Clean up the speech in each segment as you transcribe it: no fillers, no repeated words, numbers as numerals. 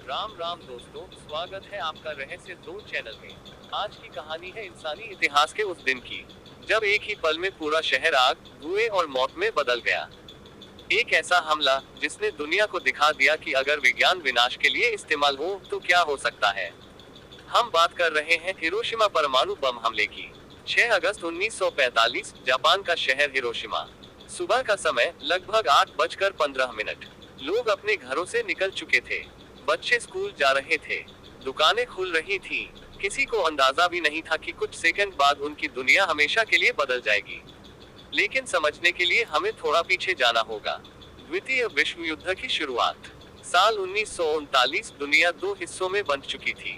राम राम दोस्तों, स्वागत है आपका रहस्य 2 चैनल में। आज की कहानी है इंसानी इतिहास के उस दिन की, जब एक ही पल में पूरा शहर आग, धुएं और मौत में बदल गया। एक ऐसा हमला जिसने दुनिया को दिखा दिया कि अगर विज्ञान विनाश के लिए इस्तेमाल हो तो क्या हो सकता है। हम बात कर रहे हैं हिरोशिमा परमाणु बम हमले की। 6 अगस्त 1945, जापान का शहर हिरोशिमा। सुबह का समय लगभग 8:15। लोग अपने घरों से निकल चुके थे। बच्चे स्कूल जा रहे थे, दुकानें खुल रही थीं। किसी को अंदाजा भी नहीं था कि कुछ सेकंड बाद उनकी दुनिया हमेशा के लिए बदल जाएगी। लेकिन समझने के लिए हमें थोड़ा पीछे जाना होगा। द्वितीय विश्व युद्ध की शुरुआत। साल 1939 दुनिया 2 हिस्सों में बंट चुकी थी।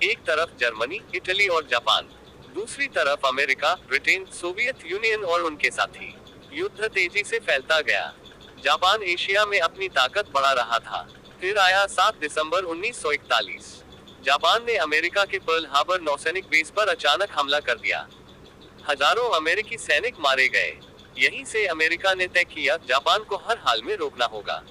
एक तरफ जर्मनी, इटली और जापान, दूसरी तरफ अमेरिका, ब्रिटेन, सोवियत यूनियन और उनके साथी। युद्ध तेजी से फैलता गया। जापान एशिया में अपनी ताकत बढ़ा रहा था। फिर आया 7 दिसंबर 1941। जापान ने अमेरिका के पर्ल हार्बर नौसैनिक बेस पर अचानक हमला कर दिया। हजारों अमेरिकी सैनिक मारे गए। यहीं से अमेरिका ने तय किया, जापान को हर हाल में रोकना होगा।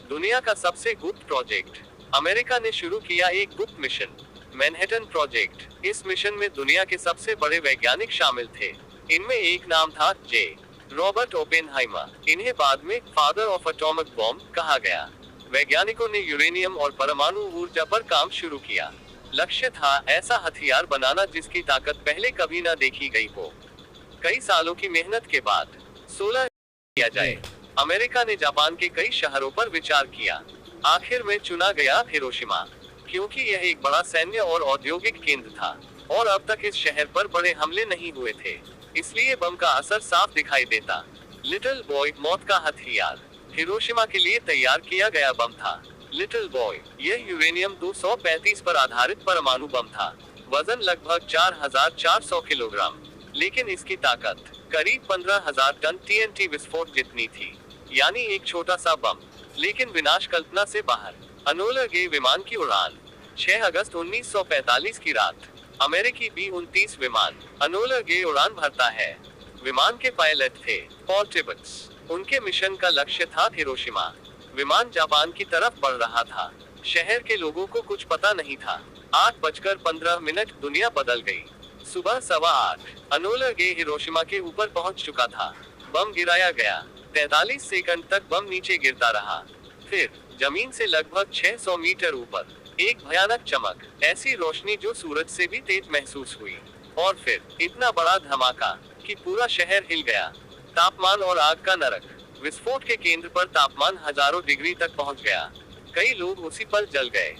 दुनिया का सबसे गुप्त प्रोजेक्ट। अमेरिका ने शुरू किया एक गुप्त मिशन, मैनहट्टन प्रोजेक्ट। इस मिशन में दुनिया के सबसे बड़े वैज्ञानिक शामिल थे। इनमें एक नाम था जे. Robert Oppenheimer. इन्हें बाद में फादर ऑफ एटॉमिक बॉम्ब कहा गया। वैज्ञानिकों ने यूरेनियम और परमाणु ऊर्जा पर काम शुरू किया। लक्ष्य था ऐसा हथियार बनाना जिसकी ताकत पहले कभी न देखी गई हो। कई सालों की मेहनत के बाद 16 किया जाए। अमेरिका ने जापान के कई शहरों पर विचार किया। आखिर में चुना गया हिरोशिमा, क्योंकि यह एक बड़ा सैन्य और औद्योगिक केंद्र था और अब तक इस शहर पर बड़े हमले नहीं हुए थे, इसलिए बम का असर साफ दिखाई देता। लिटिल बॉय, मौत का हथियार, हिरोशिमा के लिए तैयार किया गया बम था। लिटिल बॉय, यह यूरेनियम 235 पर आधारित परमाणु बम था। वजन लगभग 4400 किलोग्राम, लेकिन इसकी ताकत करीब 15,000 टन टीएनटी विस्फोट जितनी थी। यानी एक छोटा सा बम, लेकिन विनाश कल्पना से बाहर। अनोला गे विमान की उड़ान। 6 अगस्त 1945 की रात, अमेरिकी B-29 विमान अनोला गे उड़ान भरता है। विमान के पायलट थे पॉल टिबट्स। उनके मिशन का लक्ष्य था हिरोशिमा। विमान जापान की तरफ बढ़ रहा था। शहर के लोगों को कुछ पता नहीं था। 8:15 दुनिया बदल गई। सुबह 8:15 अनोला गे हिरोशिमा के ऊपर पहुंच चुका था। बम गिराया गया। 43 सेकंड तक बम नीचे गिरता रहा। फिर जमीन से लगभग 600 मीटर ऊपर एक भयानक चमक, ऐसी रोशनी जो सूरज से भी तेज महसूस हुई। और फिर इतना बड़ा धमाका कि पूरा शहर हिल गया। तापमान और आग का नरक। विस्फोट के केंद्र पर तापमान हजारों डिग्री तक पहुंच गया। कई लोग उसी पल जल गए।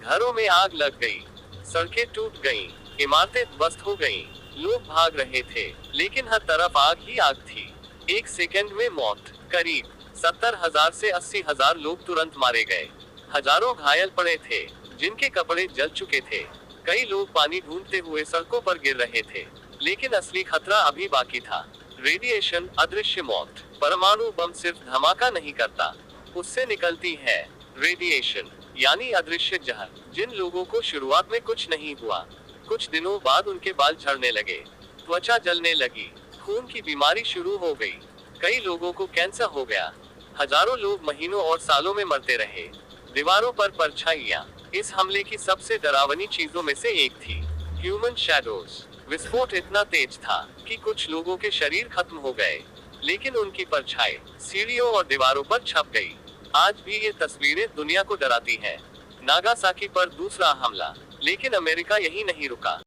घरों में आग लग गई, सड़कें टूट गईं, इमारतें ध्वस्त हो गईं। लोग भाग रहे थे, लेकिन हर तरफ आग ही आग थी। एक सेकंड में मौत। करीब 70,000 से 80,000 लोग तुरंत मारे गए। हजारों घायल पड़े थे, जिनके कपड़े जल चुके थे। कई लोग पानी ढूंढते हुए सड़कों पर गिर रहे थे, लेकिन असली खतरा अभी बाकी था। रेडिएशन, अदृश्य मौत। परमाणु बम सिर्फ धमाका नहीं करता, उससे निकलती है रेडिएशन, यानी अदृश्य जहर। जिन लोगों को शुरुआत में कुछ नहीं हुआ, कुछ दिनों बाद उनके बाल झड़ने लगे, त्वचा जलने लगी, खून की बीमारी शुरू हो गई। कई लोगों को कैंसर हो गया। हजारों लोग महीनों और सालों में मरते रहे। दीवारों पर परछाइयां। इस हमले की सबसे डरावनी चीजों में से एक थी ह्यूमन शैडोज। विस्फोट इतना तेज था कि कुछ लोगों के शरीर खत्म हो गए, लेकिन उनकी परछाई सीढ़ियों और दीवारों पर छप गई। आज भी ये तस्वीरें दुनिया को डराती हैं। नागासाकी पर दूसरा हमला, लेकिन अमेरिका यही नहीं रुका।